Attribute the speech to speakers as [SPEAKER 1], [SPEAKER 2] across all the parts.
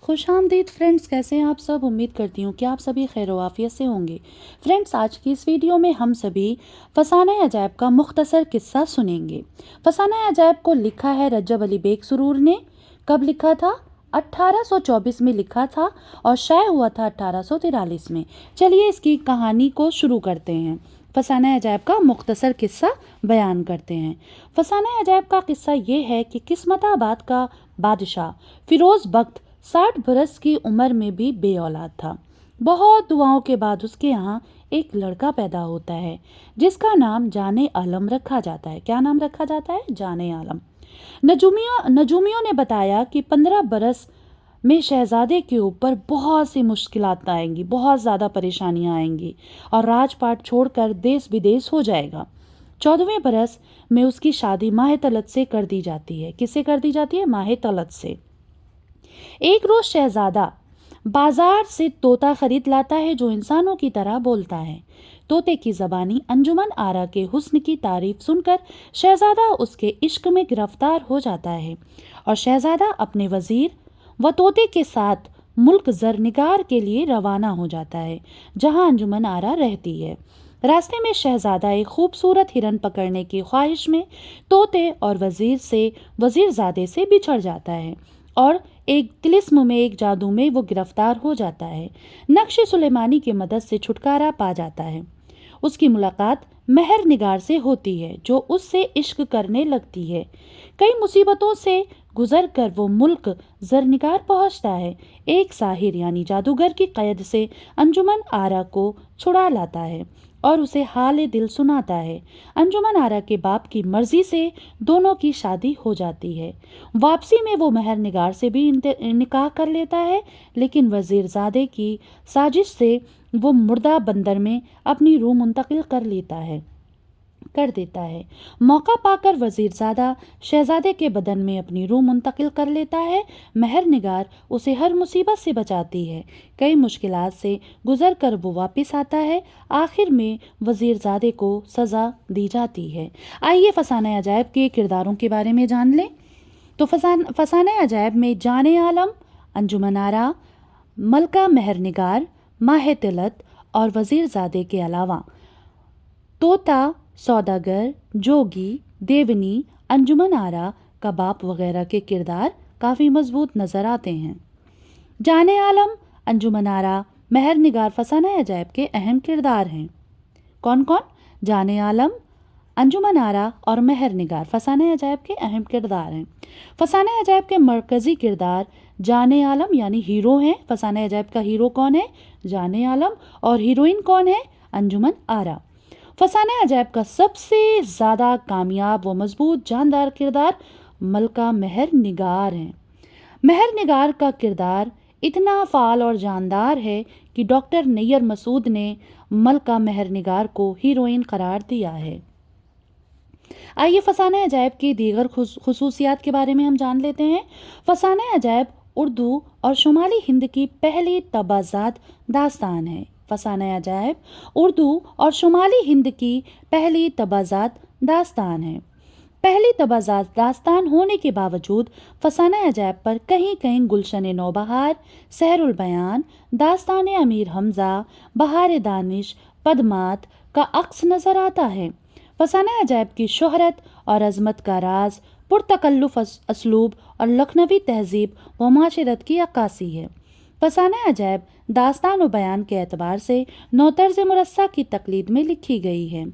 [SPEAKER 1] खुश आमदीद फ्रेंड्स, कैसे हैं आप सब। उम्मीद करती हूँ कि आप सभी खैर व आफियत से होंगे। फ्रेंड्स, आज की इस वीडियो में हम सभी फसाना अजायब का मुख्तसर किस्सा सुनेंगे। फसाना अजायब को लिखा है रजब अली बेग सुरूर ने। कब लिखा था? 1824 में लिखा था और शाये हुआ था 1843 में। चलिए इसकी कहानी को शुरू करते हैं। फसाना अजायब का मुख्तसर किस्सा बयान करते हैं। फसाना अजायब का किस्सा ये है कि किस्मताबाद का बादशाह फिरोज़ बख्त 60 बरस की उम्र में भी बे औलाद था। बहुत दुआओं के बाद उसके यहाँ एक लड़का पैदा होता है जिसका नाम जाने आलम रखा जाता है। क्या नाम रखा जाता है? जाने आलम। नजूमियों ने बताया कि 15 बरस में शहजादे के ऊपर बहुत सी मुश्किलात आएंगी, बहुत ज़्यादा परेशानियां आएंगी और राजपाट छोड़कर देश विदेश हो जाएगा। 14वें बरस में उसकी शादी माह तलत से कर दी जाती है। किससे कर दी जाती है? माह तलत से। एक रोज शहजादा बाजार से तोता खरीद लाता है जो इंसानों की तरह बोलता है। तोते की ज़बानी अंजुमन आरा के हुस्न की तारीफ सुनकर शहजादा उसके इश्क में गिरफ्तार हो जाता है और शहजादा अपने वजीर व तोते के साथ मुल्क जरनिगार के लिए रवाना हो जाता है जहां अंजुमन आरा रहती है। रास्ते में शहजादा एक खूबसूरत हिरन पकड़ने की ख्वाहिश में तोते और वजीरजादे से बिछड़ जाता है और एक तिलिस्म में, एक जादू में वो गिरफ्तार हो जाता है। नक्श सुलेमानी की मदद से छुटकारा पा जाता है। उसकी मुलाकात महर निगार से होती है जो उससे इश्क करने लगती है। कई मुसीबतों से गुजर कर वो मुल्क जरनिगार पहुंचता है। एक साहिर यानी जादूगर की कैद से अंजुमन आरा को छुड़ा लाता है और उसे हाल दिल सुनाता है। अंजुमन आरा के बाप की मर्जी से दोनों की शादी हो जाती है। वापसी में वो महर निगार से भी निकाह कर लेता है, लेकिन वजीरजादे की साजिश से वो मुर्दा बंदर में अपनी रूह मुंतकिल कर देता है। मौका पाकर वजीरजादा शहजादे के बदन में अपनी रूह मुंतकिल कर लेता है। महर निगार उसे हर मुसीबत से बचाती है। कई मुश्किलात से गुजर कर वो वापस आता है। आखिर में वजीरजादे को सज़ा दी जाती है। आइए फसाना अजायब के किरदारों के बारे में जान लें। तो फसाना अजायब में जाने आलम, अंजुमन आरा, मलका महर निगार, माह तिलत और वजीरजादे के अलावा तोता, सौदागर, जोगी, देवनी, अंजुमन आरा का बाप वगैरह के किरदार काफ़ी मजबूत नज़र आते हैं। जाने आलम, अंजुमन आरा, महर निगार फसाना अजायब के अहम किरदार हैं। कौन कौन? जाने आलम, अंजुमन आरा और महर निगार फसाना अजायब के अहम किरदार हैं। फसाना अजायब के मरकज़ी किरदार जाने आलम यानी हीरो हैं। फसाना अजायब का हीरो कौन है? जाने आलम। और हीरोइन कौन है? अंजुमन आरा। फसाना अजायब का सबसे ज़्यादा कामयाब व मजबूत जानदार किरदार मलका महर निगार हैं। महर निगार का किरदार इतना फ़ाल और जानदार है कि डॉक्टर नैयर मसूद ने मलका महर निगार को हीरोइन करार दिया है। आइए फसाना अजायब की दीगर खुसूसियात के बारे में हम जान लेते हैं। फसाना अजायब उर्दू और शुमाली हिंद की पहली तबाज़ात दास्तान है। फसाना अजायब उर्दू और शुमाली हिंद की पहली तबाज़ात दास्तान है। पहली तबाज़ात दास्तान होने के बावजूद फसाना अजायब पर कहीं कहीं गुलशन नौबहार, सहरुल बयान, दास्तान अमीर हमज़ा, बहार दानिश, पदमात का अक्स नज़र आता है। फसाना अजायब की शोहरत और अज़मत का राज पुरतकल्लुफ़ असलूब और लखनवी तहजीब व माशरत की अक्कासी है। फसाना अजायब दास्तान व बयान के एतबार से नौतर्ज मुरस्सा की तकलीद में लिखी गई है।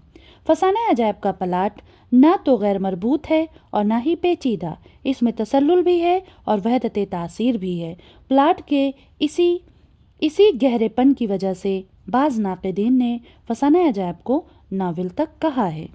[SPEAKER 1] फसाना अजायब का प्लाट ना तो गैर मरबूत है और ना ही पेचीदा। इसमें तसल्लुल भी है और वहदत तासीर भी है। प्लाट के इसी गहरेपन की वजह से बाज़ नाक़िदीन ने फसाना अजायब को नावल तक कहा है।